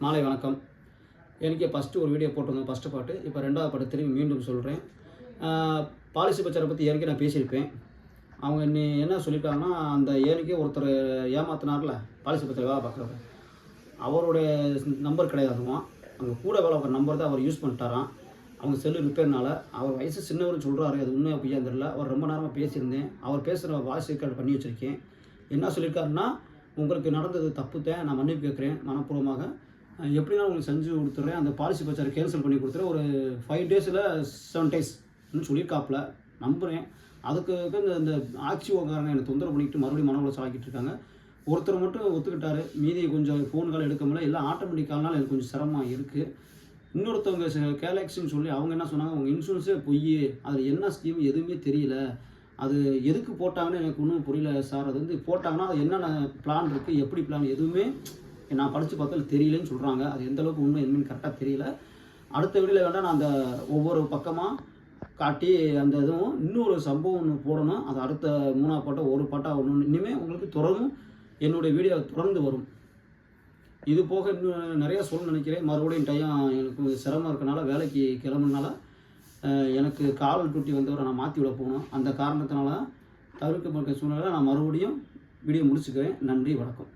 மாலை வணக்கம். எனக்கே ஃபஸ்ட்டு ஒரு வீடியோ போட்டிருந்தேன், ஃபஸ்ட்டு பாட்டு. இப்போ 2வது பாட்டு திரும்பி மீண்டும் சொல்கிறேன். பாலிசி பச்சாரை பற்றி ஏற்கனவே நான் பேசியிருப்பேன். அவங்க என்ன சொல்லியிருக்காங்கன்னா, அந்த ஏற்கனவே ஒருத்தர் ஏமாத்தினார்ல, பாலிசி பச்சாரை வேலை பார்க்குறவர், அவருடைய நம்பர் கிடையாதுமா. அங்கே கூட வேலை பார்க்குற நம்பர் தான் அவர் யூஸ் பண்ணிட்டாராம். அவங்க செல்லு ரிப்பேர்னால. அவர் வயசு சின்னவர்னு சொல்கிறாரு, அது உண்மையாக பொய்யான்னு தெரியல. அவர் ரொம்ப நேரமாக பேசியிருந்தேன். அவர் பேசுகிற வாய்ஸ் ரெக்கார்ட் பண்ணி வச்சுருக்கேன். என்ன சொல்லியிருக்காருன்னா, உங்களுக்கு நடந்தது தப்புத்தேன், நான் மன்னிப்பு கேட்குறேன் மனப்பூர்வமாக. எப்படின்னா உங்களுக்கு செஞ்சு கொடுத்துட்றேன், அந்த பாலிசி பச்சாரை கேன்சல் பண்ணி கொடுத்துறேன், ஒரு 5 டேஸில் 7 டேஸ்ன்னு சொல்லியிருக்காப்புல. நம்புகிறேன். அதுக்கு இந்த ஆக்சிஓக்காரங்க என்னை தொந்தரவு பண்ணிக்கிட்டு மறுபடியும் மன உளைச்சல் ஆக்கிட்டு இருக்காங்க. ஒருத்தர் மட்டும் ஒத்துக்கிட்டாரு, மீதி கொஞ்சம் ஃபோன் கால் எடுக்க முடியல, எல்லாம் ஆட்டோமேட்டிக் கால்னால எனக்கு கொஞ்சம் சிரமமாக இருக்குது. இன்னொருத்தவங்க கேலக்ஸின்னு சொல்லி அவங்க என்ன சொன்னாங்க, உங்கள் இன்சூரன்ஸே பொய், அதில் என்ன ஸ்கீம் எதுவுமே தெரியல, அது எதுக்கு போட்டாங்கன்னு எனக்கு ஒன்றும் புரியல சார். அது வந்து போட்டாங்கன்னா அது என்னென்ன பிளான் இருக்குது, எப்படி பிளான் எதுவுமே நான் படித்து பார்த்தாலும் தெரியலன்னு சொல்கிறாங்க. அது எந்தளவுக்கு உண்மை என்னன்னு கரெக்டாக தெரியல. அடுத்த வீடியோவில் வேண்டாம் நான் அந்த ஒவ்வொரு பக்கமாக காட்டி அந்த இதுவும் இன்னொரு சம்பவம் ஒன்று போடணும். அது அடுத்த 3வது பாட்டை ஒரு பாட்டாக ஒன்று இனிமேல் உங்களுக்கு தொடரும், என்னுடைய வீடியோ தொடர்ந்து வரும். இது போக இன்னும் நிறையா சொல்ல நினைக்கிறேன். மறுபடியும் எனக்கு சிரமம் இருக்கனால, வேலைக்கு கிளம்புனால எனக்கு கால் டூட்டி வந்தவரை நான் மாற்றி விட போகணும். அந்த காரணத்தினால தவிர்க்கப்பட்ட சூழ்நிலை நான் மறுபடியும் வீடியோ முடிச்சுக்கிறேன். நன்றி, வணக்கம்.